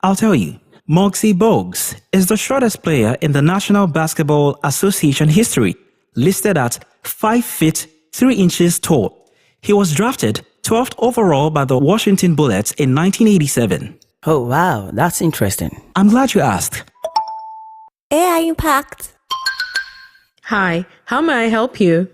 I'll tell you. Moxie Bogues is the shortest player in the National Basketball Association history, listed at 5 feet 3 inches tall. He was drafted 12th overall by the Washington Bullets in 1987. Oh wow, that's interesting. I'm glad you asked. AI Impact. Hi, how may I help you?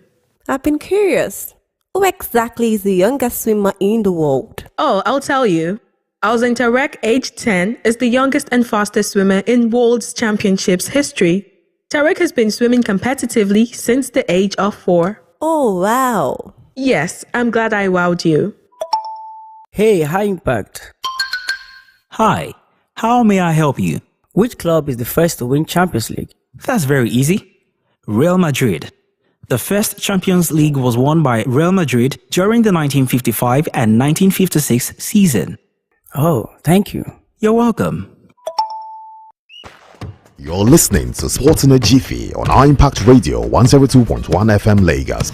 I've been curious. Who exactly is the youngest swimmer in the world? Oh, I'll tell you. Alzin Tarek, age 10, is the youngest and fastest swimmer in World Championships history. Tarek has been swimming competitively since the age of 4. Oh, wow. Yes, I'm glad I wowed you. Hey, High Impact. Hi, how may I help you? Which club is the first to win Champions League? That's very easy. Real Madrid. The first Champions League was won by Real Madrid during the 1955 and 1956 season. Oh, thank you. You're welcome. You're listening to Sports in a Jiffy on our Impact Radio 102.1 FM Lagos.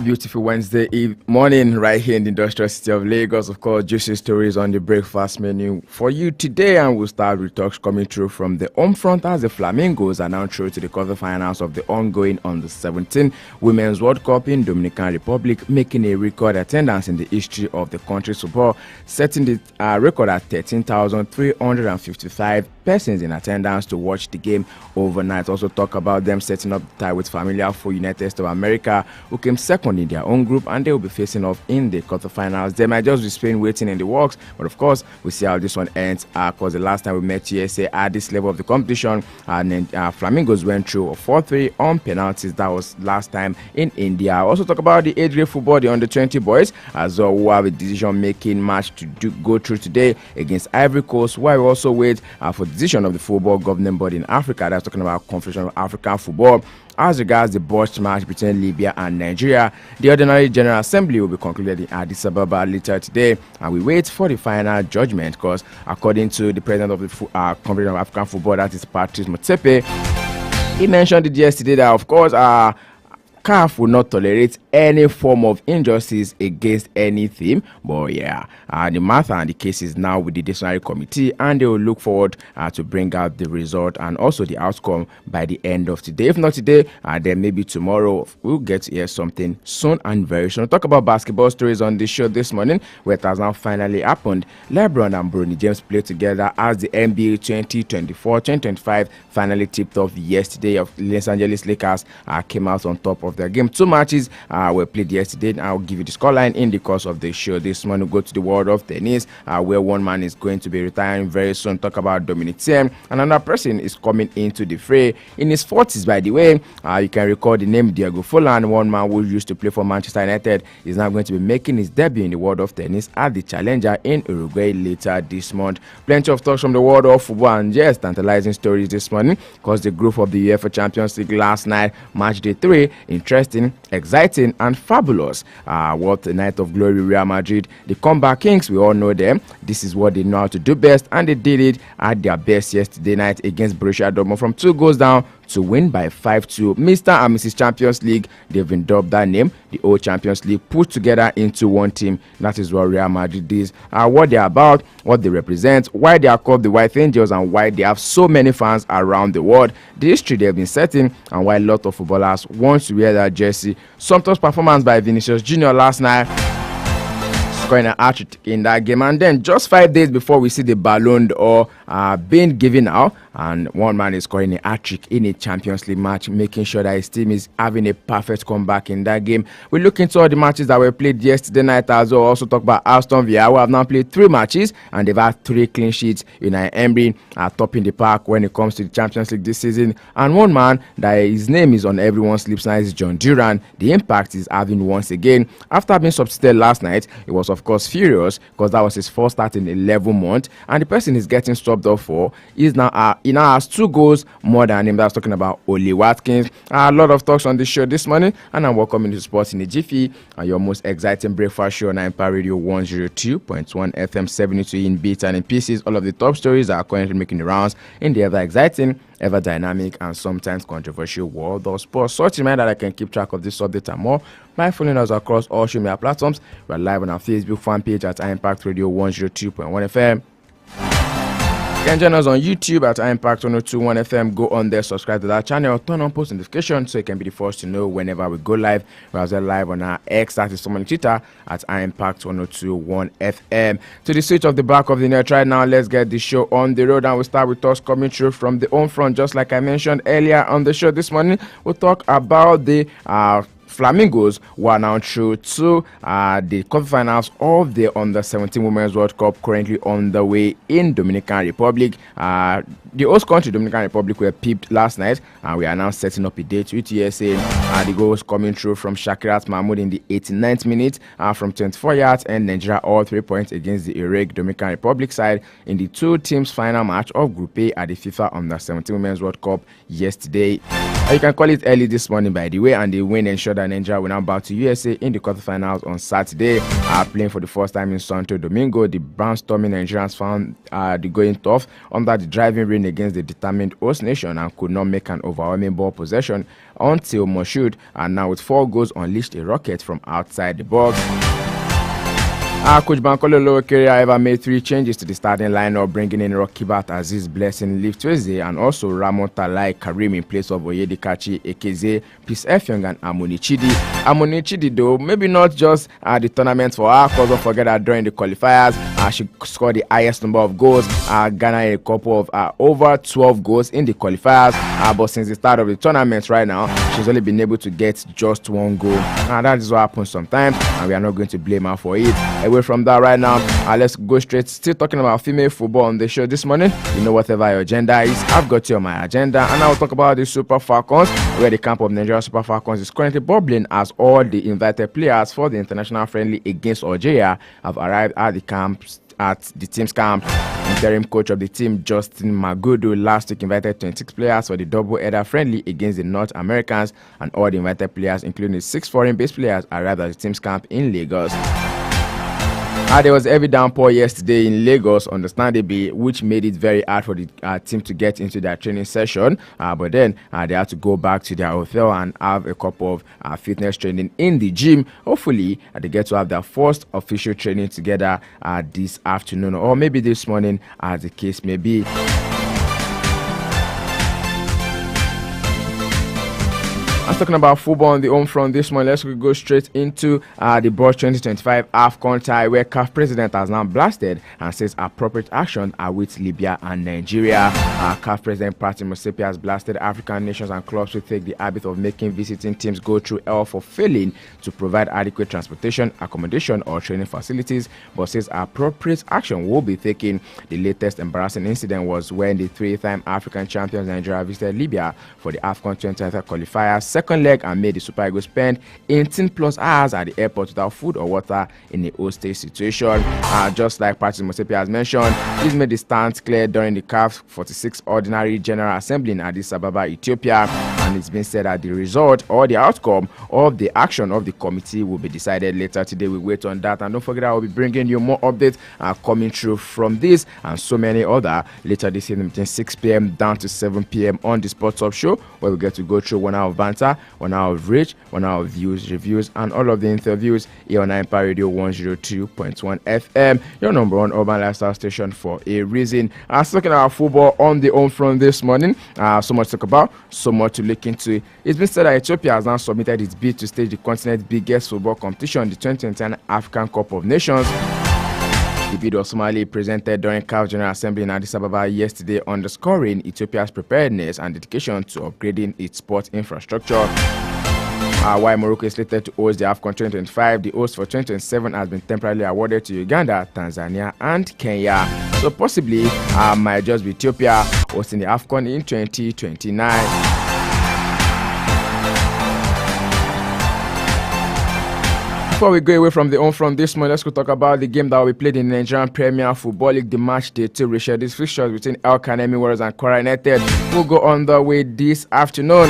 Beautiful Wednesday morning right here in the industrial city of Lagos. Of course, juicy stories on the breakfast menu for you today, and we'll start with talks coming through from the home front as the Flamingos are now through to the quarterfinals of the ongoing Under-17 Women's World Cup in Dominican Republic, making a record attendance in the history of the country's football, setting the record at 13,355 persons in attendance to watch the game overnight. Also talk about them setting up the tie with familiar foe United States of America, who came second in their own group, and they will be facing off in the quarterfinals. They might just be Spain waiting in the works, but of course we'll see how this one ends, because the last time we met USA at this level of the competition, and then Flamingos went through a 4-3 on penalties. That was last time in India. Also talk about the age grade football, the under-20 boys, as well, who have a decision-making match to go through today against Ivory Coast, while we also wait for the decision of the football governing body in Africa. That's talking about Confederation of African Football. As regards the botched match between Libya and Nigeria, the Ordinary General Assembly will be concluded in Addis Ababa later today, and we wait for the final judgment, because according to the president of the Confederation of African Football, that is Patrice Motsepe, he mentioned it yesterday that, of course, CAF will not tolerate any form of injustice against any team. But yeah, the matter and the case is now with the disciplinary committee, and they will look forward to bring out the result and also the outcome by the end of today. If not today, then maybe tomorrow we'll get to hear something soon and very soon. We'll talk about basketball stories on the show this morning, where it has now finally happened. LeBron and Bronny James played together as the NBA 2024-2025 finally tipped off yesterday. Of Los Angeles Lakers came out on top of their game. 2 matches were played yesterday, and I'll give you the scoreline in the course of the show this morning. We'll go to the world of tennis, where one man is going to be retiring very soon. Talk about Dominic Thiem, and another person is coming into the fray in his 40s, by the way. You can recall the name Diego Forlan, one man who used to play for Manchester United, is now going to be making his debut in the world of tennis at the Challenger in Uruguay later this month. Plenty of talks from the world of football, and yes, tantalizing stories this morning, because the group of the UEFA Champions League last night, match day 3, interesting, exciting, and fabulous. What a night of glory. Real Madrid, the comeback kings, we all know them. This is what they know how to do best, and they did it at their best yesterday night against Borussia Dortmund, from 2 goals down to win by 5-2. Mr. and Mrs. Champions League, they've been dubbed that name, the old Champions League, put together into one team. That is what Real Madrid is, what they're about, what they represent, why they are called the White Angels, and why they have so many fans around the world, the history they've been setting, and why a lot of footballers want to wear that jersey. Sumptuous performance by Vinicius Jr. last night, scoring an hat-trick in that game, and then just 5 days before we see the Ballon d'Or being given out, and one man is scoring a hat-trick in a Champions League match, making sure that his team is having a perfect comeback in that game. We look into all the matches that were played yesterday night as well. Also talk about Aston Villa, who have now played 3 matches, and they've had 3 clean sheets. Unai Emery topping the pack when it comes to the Champions League this season, and one man that his name is on everyone's lips now is John Duran. The impact is having once again, after being substituted last night, it was of course, furious because that was his first start in 11 months. And the person he's getting stopped up for is now he now has 2 goals more than him. That's talking about Oli Watkins. A lot of talks on this show this morning, and I'm welcoming to Sports in a Jiffy, your most exciting breakfast show on Empire Radio 102.1 FM 72 in bits and in pieces. All of the top stories that are currently making the rounds in the ever exciting, ever dynamic, and sometimes controversial world of sports. Such a man that I can keep track of this update and more by following us across all social media platforms. We're live on our Facebook fan page at Impact Radio 102.1 FM. You can join us on YouTube at Impact 102.1 FM. Go on there, subscribe to that channel, turn on post notifications so you can be the first to know whenever we go live. We're also live on our X, that is someone on Twitter, at Impact 102.1 FM. To the switch of the back of the net right now, let's get the show on the road, and we'll start with us coming through from the home front. Just like I mentioned earlier on the show this morning, we'll talk about the Flamingos, who are now through to the quarterfinals of the Under-17 Women's World Cup, currently on the way in Dominican Republic. The host country, Dominican Republic, were pipped last night, and we are now setting up a date with USA. The goals coming through from Shakirat Mahmoud in the 89th minute from 24 yards, and Nigeria all 3 points against the Iraq Dominican Republic side in the 2 teams final match of Group A at the FIFA Under-17 Women's World Cup yesterday. You can call it early this morning, by the way, and the win ensured that Nigeria will now bow to USA in the quarterfinals on Saturday. Playing for the first time in Santo Domingo, the brainstorming Nigerians found the going tough under the driving rain against the determined host nation and could not make an overwhelming ball possession until Moshood, and now with 4 goals, unleashed a rocket from outside the box. Coach Bankole Olowokere, however, made 3 changes to the starting lineup, bringing in Rokibat Aziz Blessing Leaf Tuesday and also Ramon Talai Karim in place of Oyedikachi Ekeze, Peace Effiong, and Amoni Chidi. Amoni Chidi, though, maybe not just the tournament for her, because don't forget that during the qualifiers, she scored the highest number of goals, Ghana a couple of over 12 goals in the qualifiers, but since the start of the tournament right now, she's only been able to get just 1 goal. That is what happens sometimes, and we are not going to blame her for it. Away from that right now, let's go straight, still talking about female football on the show this morning. You know, whatever your agenda is, I've got you on my agenda, and I will talk about the Super Falcons, where the camp of Nigeria Super Falcons is currently bubbling as all the invited players for the international friendly against Algeria have arrived at the team's camp. Interim coach of the team, Justin Magudu, last week invited 26 players for the double-header friendly against the North Americans, and all the invited players, including the 6 foreign-based players, arrived at the team's camp in Lagos. There was a heavy downpour yesterday in Lagos, understandably, which made it very hard for the team to get into their training session. But then they had to go back to their hotel and have a couple of fitness training in the gym. Hopefully, they get to have their first official training together this afternoon, or maybe this morning, as the case may be. I'm talking about football on the home front this morning. Let's go straight into the Board 2025 AFCON tie, where CAF president has now blasted and says appropriate action are with Libya and Nigeria. CAF president Pati Mosepe has blasted African nations and clubs to take the habit of making visiting teams go through hell for failing to provide adequate transportation, accommodation, or training facilities, but says appropriate action will be taken. The latest embarrassing incident was when the 3-time African champions Nigeria visited Libya for the AFCON 2025 qualifiers second leg and made the Super Eagles spend 18 plus hours at the airport without food or water in a hostage situation. Just like Patrice Motsepe has mentioned, this made the stance clear during the CAF 46th Ordinary General Assembly in Addis Ababa, Ethiopia, and it's been said that the result or the outcome of the action of the committee will be decided later today. We wait on that, and don't forget I will be bringing you more updates coming through from this and so many other later this evening between 6 p.m. down to 7 p.m. on the Sports Up Show, where we get to go through 1 hour of banter, 1 hour of reach, 1 hour of views, reviews, and all of the interviews here on Empire Radio 102.1 FM, your number one urban lifestyle station for a reason. I was talking about football on the home front this morning. So much to talk about, so much to look into. It's been said that Ethiopia has now submitted its bid to stage the continent's biggest football competition, the 2010 African Cup of Nations. The bid was formally presented during CAF General Assembly in Addis Ababa yesterday, underscoring Ethiopia's preparedness and dedication to upgrading its sports infrastructure. While Morocco is slated to host the AFCON 2025, the host for 2027 has been temporarily awarded to Uganda, Tanzania, and Kenya. So possibly might just be Ethiopia hosting the AFCON in 2029. Before we go away from the home front this morning, let's go talk about the game that will be played in the Nigerian Premier Football League, the match day 2 rescheduled fixtures between El Kanemi Warriors and Kwara United will go on the way this afternoon.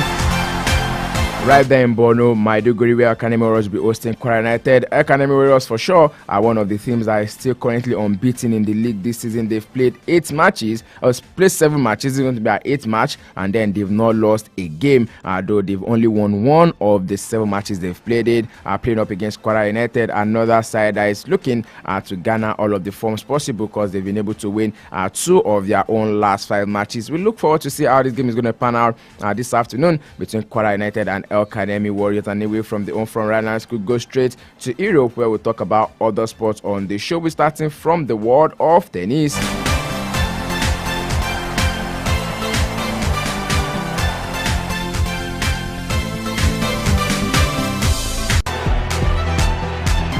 Right there in Borno, Maiduguri, where Academy Warriors will be hosting Kwara United. Academy Warriors, for sure, are one of the teams that are still currently unbeaten in the league this season. They've played 8 matches, or played 7 matches. It's going to be an 8th match, and then they've not lost a game, though they've only won 1 of the 7 matches they've played. Playing up against Kwara United, another side that is looking to garner all of the forms possible because they've been able to win 2 of their own last 5 matches. We look forward to see how this game is going to pan out this afternoon between Kwara United and Academy Warriors. And away from the home front right now, let's go straight to Europe, where we'll talk about other sports on the show. We're starting from the world of tennis.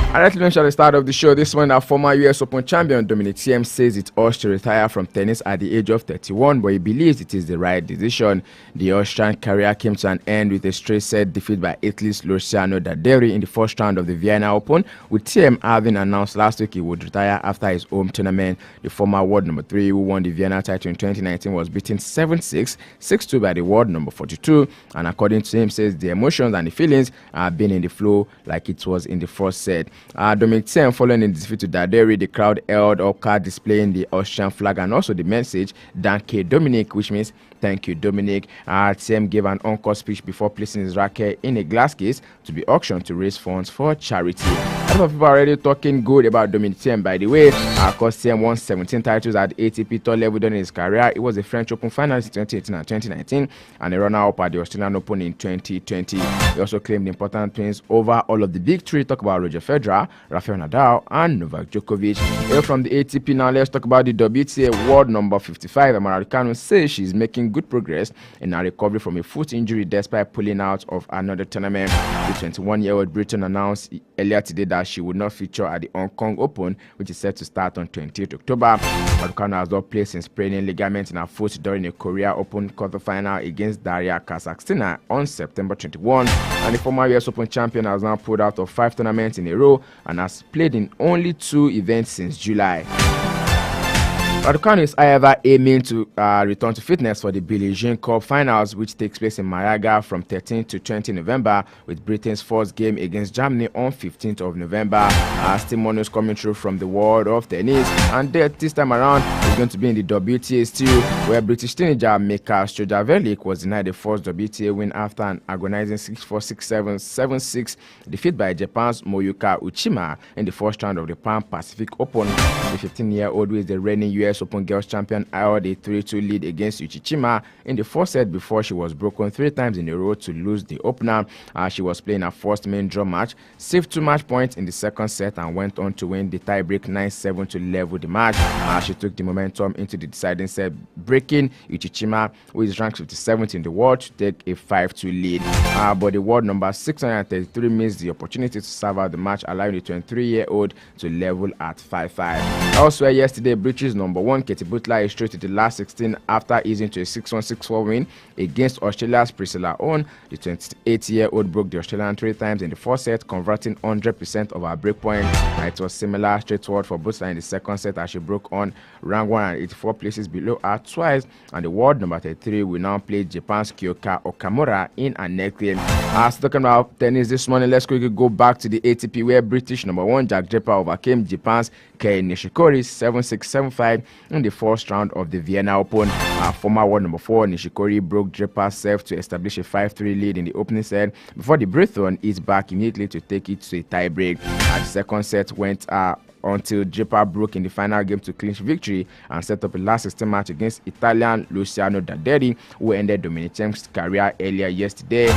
I let you mention at the start of the show this one, that former US Open champion Dominic Thiem says it's urged to retire from tennis at the age of 31, but he believes it is the right decision. The Austrian career came to an end with a straight set defeat by Italy's Luciano Daderi in the first round of the Vienna Open, with Thiem having announced last week he would retire after his home tournament. The former world number 3 who won the Vienna title in 2019 was beaten 7-6, 6-2 by the world number 42, and according to him, says the emotions and the feelings have been in the flow like it was in the first set. Dominic Thiem, following the defeat to Daderi, the crowd held up cards displaying the Austrian flag and also the message "Danke Dominic," which means "Thank you, Dominic." Thiem gave an encore speech before placing his racket in a glass case to be auctioned to raise funds for charity. A lot of people are already talking good about Dominic Thiem, by the way. Because Thiem won 17 titles at the ATP tour level during his career. He was a French Open finalist in 2018 and 2019, and a runner-up at the Australian Open in 2020. He also claimed important wins over all of the big 3. Talk about Roger Federer, Rafael Nadal, and Novak Djokovic. Here from the ATP now, let's talk about the WTA world number 55. Amara Raducanu says she's making good progress in her recovery from a foot injury despite pulling out of another tournament. The 21-year-old Briton announced earlier today that she would not feature at the Hong Kong Open, which is set to start on 28 October. Raducanu has not played since spraining ligament in her foot during a Korea Open quarterfinal against Daria Kazakhstina on September 21. And the former US Open champion has now pulled out of 5 tournaments in a row and has played in only 2 events since July. Raducanu is, however, aiming to return to fitness for the Billie Jean Cup finals, which takes place in Malaga from 13 to 20 November, with Britain's first game against Germany on 15th of November. Still more news coming through from the world of tennis, and this time around is going to be in the WTA still, where British teenager Mika Stojavelic was denied the first WTA win after an agonizing 6-4, 6-7, 7-6 defeat by Japan's Moyuka Uchima in the first round of the Pan Pacific Open. The 15-year-old, who is the reigning US Open Girls Champion, held a 3-2 lead against Uchichima in the first set before she was broken 3 times in a row to lose the opener. She was playing her first main draw match, saved 2 match points in the second set, and went on to win the tiebreak 9-7 to level the match. She took the momentum into the deciding set, breaking Uchichima, who is ranked 57th in the world, to take a 5-2 lead. But the world number 633 missed the opportunity to serve out the match, allowing the 23-year-old to level at 5-5. Elsewhere yesterday, British number 1 Katie Butler is straight to the last 16 after easing to a 6-1, 6-4 win against Australia's Priscilla Owen. The 28-year-old broke the Australian 3 times in the first set, converting 100% of her breakpoint. It was similar straightforward for Butler in the second set as she broke on rank 184 places below her twice, and the world number 33 will now play Japan's Kyoka Okamura in her next game. Talking about tennis this morning, let's quickly go back to the ATP, where British number 1 Jack Draper overcame Japan's Kei Nishikori 7-6, 7-5 in the first round of the Vienna Open. Former world number 4 Nishikori broke Draper's serve to establish a 5-3 lead in the opening set before the Briton hit back immediately to take it to a tiebreak. The second set went until Draper broke in the final game to clinch victory and set up a last 16 match against Italian Luciano Daderi, who ended Dominic Thiem's career earlier yesterday.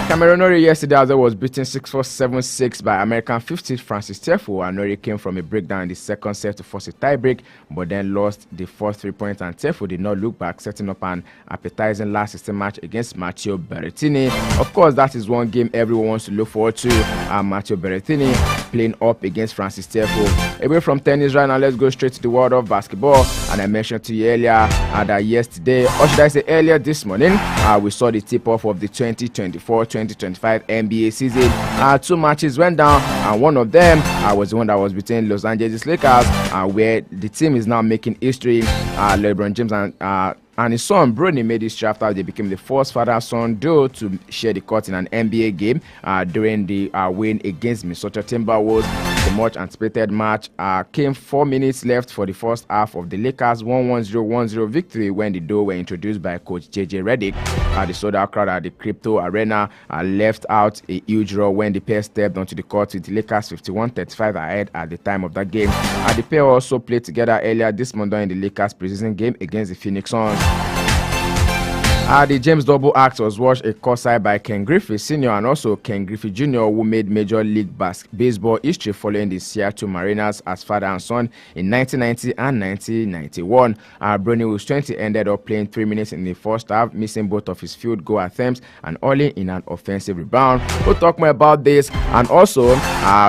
Cameron Norrie yesterday as well was beaten 6-4, 7-6 by American 50th Francis Tiafoe, and Norrie came from a breakdown in the second set to force a tiebreak, but then lost the first 3 points, and Tiafoe did not look back, setting up an appetizing last 16 match against Matteo Berrettini. Of course, that is one game everyone wants to look forward to. Matteo Berrettini, playing up against Francis Tiafoe. Away from tennis right now, let's go straight to the world of basketball. And I mentioned to you earlier that yesterday, or should I say earlier this morning, we saw the tip-off of the 2024-2025 NBA season. 2 matches went down, and one of them was the one that was between Los Angeles Lakers, where the team is now making history. LeBron James and his son Bronny made history after they became the first father-son duo to share the court in an NBA game during the win against Minnesota Timberwolves. The much anticipated match came 4 minutes left for the first half of the Lakers' 1-1-0 victory when the duo were introduced by coach JJ Redick. The sold-out crowd at the Crypto Arena left out a huge roar when the pair stepped onto the court with the Lakers 51-35 ahead at the time of that game. The pair also played together earlier this month during the Lakers preseason game against the Phoenix Suns. The James Double Act was watched a courtside by Ken Griffey Sr. and also Ken Griffey Jr., who made Major League Baseball history following the Seattle Mariners as father and son in 1990 and 1991. Bronny, who's 20, ended up playing 3 minutes in the first half, missing both of his field goal attempts and only in an offensive rebound. We'll talk more about this and also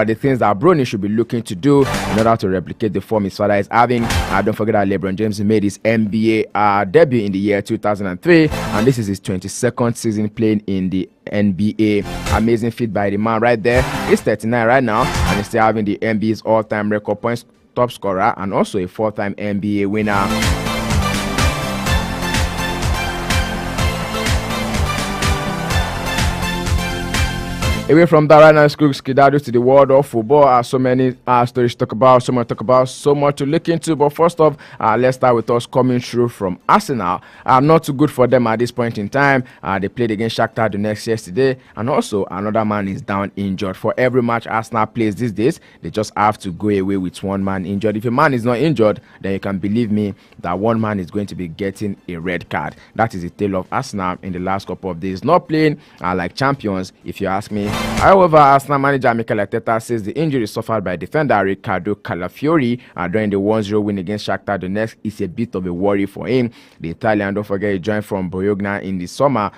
the things that Bronny should be looking to do in order to replicate the form his father is having. Don't forget that LeBron James made his NBA debut in the year 2003. And this is his 22nd season playing in the NBA. Amazing feat by the man right there. He's 39 right now and he's still having the NBA's all-time record points top scorer and also a 4-time NBA winner. Away from that right now, let's go skedaddle to the world of football. So many stories to talk about, so much to look into. But first off, let's start with us coming through from Arsenal. Not too good for them at this point in time. They played against Shakhtar Donetsk yesterday, and also another man is down injured. For every match Arsenal plays these days, they just have to go away with one man injured. If a man is not injured, then you can believe me that one man is going to be getting a red card. That is the tale of Arsenal in the last couple of days. Not playing like champions, if you ask me. However, Arsenal manager Mikel Arteta says the injury suffered by defender Riccardo Calafiori during the 1-0 win against Shakhtar Donetsk is a bit of a worry for him. The Italian, don't forget, he joined from Bologna in the summer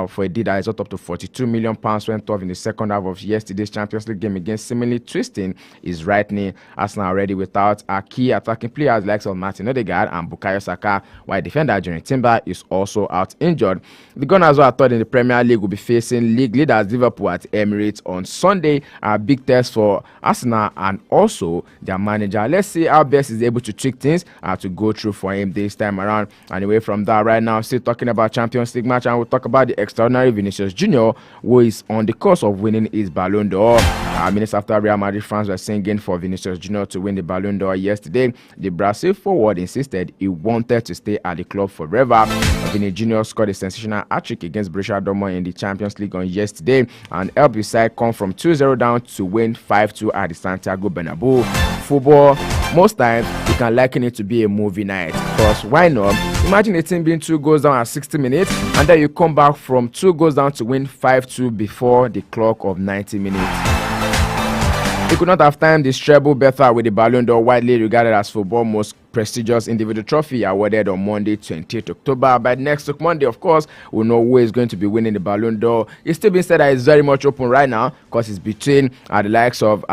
for a deal that is up to £42 million went off in the second half of yesterday's Champions League game against seemingly twisting his right knee. Arsenal already without key attacking players like Martin Odegaard and Bukayo Saka, while defender Jerry Timber is also out injured. The Gunners, who are third in the Premier League, will be facing league leaders Liverpool at Emirates on Sunday. A big test for Arsenal and also their manager. Let's see how Best is able to trick things to go through for him this time around. And away from that right now, still talking about Champions League match, and we'll talk about the extraordinary Vinicius Jr., who is on the course of winning his Ballon d'Or. Minutes after Real Madrid fans were singing for Vinicius Jr. to win the Ballon d'Or yesterday, the Brazil forward insisted he wanted to stay at the club forever. Vinicius Jr. scored a sensational hat-trick against Borussia Dortmund in the Champions League on yesterday and helped his side come from 2-0 down to win 5-2 at the Santiago Bernabeu. Football, most times you can liken it to be a movie night, because why not? Imagine a team being 2 goals down at 60 minutes and then you come back from 2 goals down to win 5-2 before the clock of 90 minutes. He could not have timed this treble better with the Ballon d'Or, widely regarded as football's most prestigious individual trophy, awarded on Monday, 28th October. By next week, Monday, of course, we'll know who is going to be winning the Ballon d'Or. It's still being said that it's very much open right now because it's between the likes of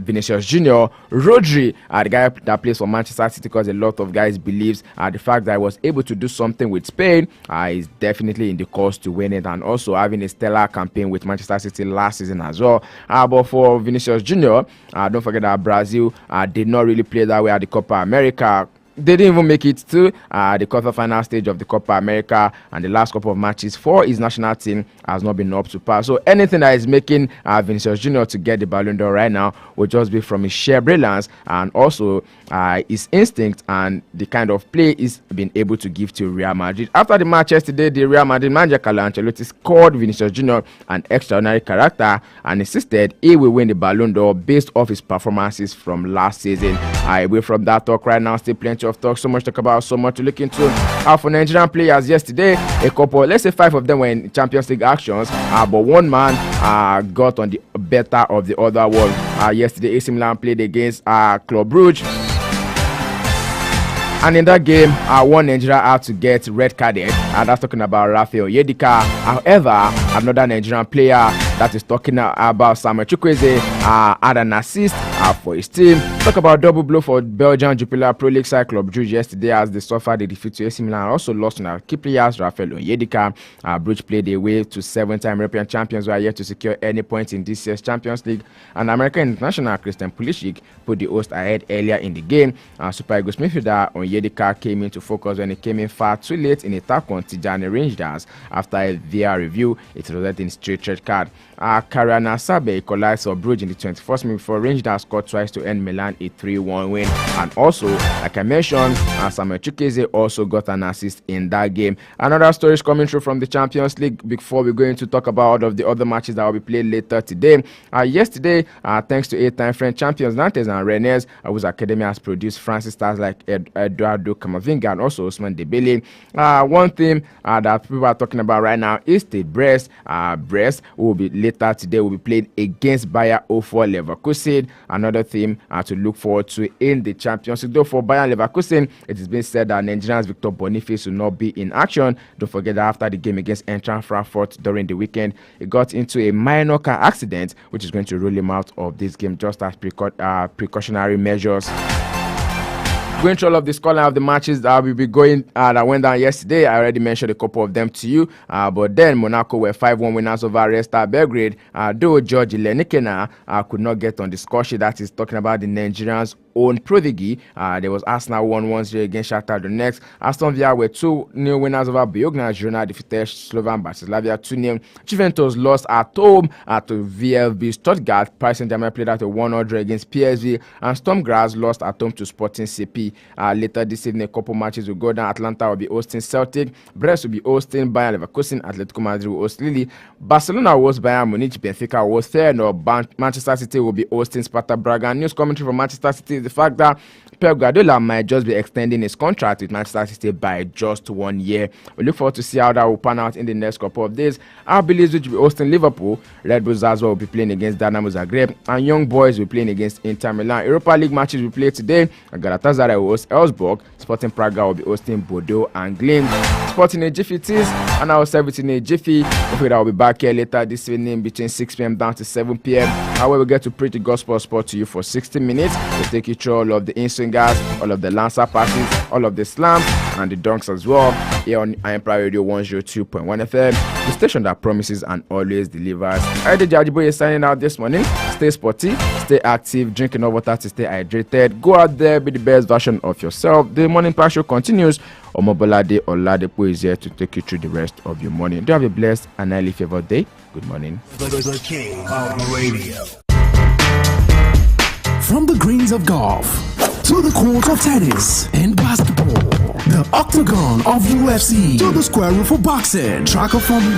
Vinicius Jr., Rodri, the guy that plays for Manchester City, because a lot of guys believes the fact that he was able to do something with Spain is definitely in the course to win it, and also having a stellar campaign with Manchester City last season as well. But for Vinicius Jr., don't forget that Brazil did not really play that way at the Copa America. They didn't even make it to the quarter-final stage of the Copa America, and the last couple of matches for his national team has not been up to par. So anything that is making Vinicius Jr. to get the Ballon d'Or right now will just be from his sheer brilliance and also his instinct and the kind of play he's been able to give to Real Madrid. After the match yesterday, the Real Madrid manager Carlo Ancelotti called Vinicius Jr. an extraordinary character and insisted he will win the Ballon d'Or based off his performances from last season. Away from that talk right now, still plenty of talk, so much to talk about, so much to look into. For Nigerian players yesterday, a couple, let's say 5 of them were in Champions League actions, but one man got on the better of the other one. Yesterday, AC Milan played against Club Brugge. And in that game, one Nigeria had to get red carded, and that's talking about Rafael Yedika. However, another Nigerian player that is talking about Samuel Chukwueze had an assist for his team. Talk about double blow for Belgian Jupiler Pro League side Club Brugge yesterday as they suffered a defeat to AC Milan. Also lost on key players Rafael Onyedika. Brugge played away to 7-time European champions who are yet to secure any points in this year's Champions League. And American international Christian Pulisic put the host ahead earlier in the game. Super Eagles midfielder Onyedika came into focus when he came in far too late in attack on Tijani Rangers. After a VR review, it resulted in straight red card. Kariana Sabe equalized for Brugge in the 21st minute before Rangers scored twice to end Milan a 3-1 win. And also, like I mentioned, Samuel Chukwueze also got an assist in that game. Another story is coming through from the Champions League before we're going to talk about all of the other matches that will be played later today. Yesterday, thanks to 8-time French champions Nantes and Rennes, whose academy has produced Francis stars like Eduardo Camavinga and also Ousmane Dembele. One thing that people are talking about right now is the Brest. Brest will be later today will be playing against Bayer 04 Leverkusen. Another theme to look forward to in the Champions League. Though for Bayer Leverkusen, it has been said that Nigerians Victor Boniface will not be in action. Don't forget that after the game against Eintracht Frankfurt during the weekend, he got into a minor car accident, which is going to rule him out of this game just as precautionary measures. Going through all of the scoreline of the matches that will be going that went down yesterday. I already mentioned a couple of them to you. But then Monaco were 5-1 winners over Red Star Belgrade. Though George Ilenikena could not get on the score sheet. That is talking about the Nigerians' own prodigy. There was Arsenal 1-1 against Shakhtar Donetsk. Aston Villa were 2-0 winners over Boyogna. Girona defeated Slovan Bratislava 2-0. Juventus lost at home to VfB Stuttgart. Paris Saint-Germain played at a 1-0 against PSV. And Sturm Graz lost at home to Sporting CP. Later this evening, a couple matches will go down. Atlanta will be hosting Celtic. Brest will be hosting Bayern Leverkusen. Atletico Madrid will host Lille. Barcelona will host Bayern Munich. Benfica will host Feyenoord. Manchester City will be hosting Sparta Braga. News commentary from Manchester City is the fact that Pep Guardiola might just be extending his contract with Manchester City by just 1 year. We look forward to see how that will pan out in the next couple of days. RB Leipzig will be hosting Liverpool. Red Bull Salzburg will be playing against Dynamo Zagreb. And Young Boys will be playing against Inter Milan. Europa League matches will play today. Galatasaray will host Elfsborg. Sporting Praga will be hosting Bordeaux and Glimt. Sporting a Jiffy teas and I will serve it in a Jiffy. Hopefully I will be back here later this evening between 6 p.m. down to 7 p.m. However, we get to preach the gospel sport to you for 60 minutes. We'll take you through all of the in-swingers, all of the lancer passes, all of the slams and the dunks as well. Here on Empire Radio 102.1 FM, the station that promises and always delivers. I did Jajibo is signing out this morning. Stay sporty, stay active, drink enough water to stay hydrated. Go out there, be the best version of yourself. The morning pack show continues. Omobolade Oladepo is here to take you through the rest of your morning. Do have a blessed and highly favored day. Good morning. The king of radio. From the greens of golf to the court of tennis and basketball, the octagon of UFC to the square room for boxing, track of Formula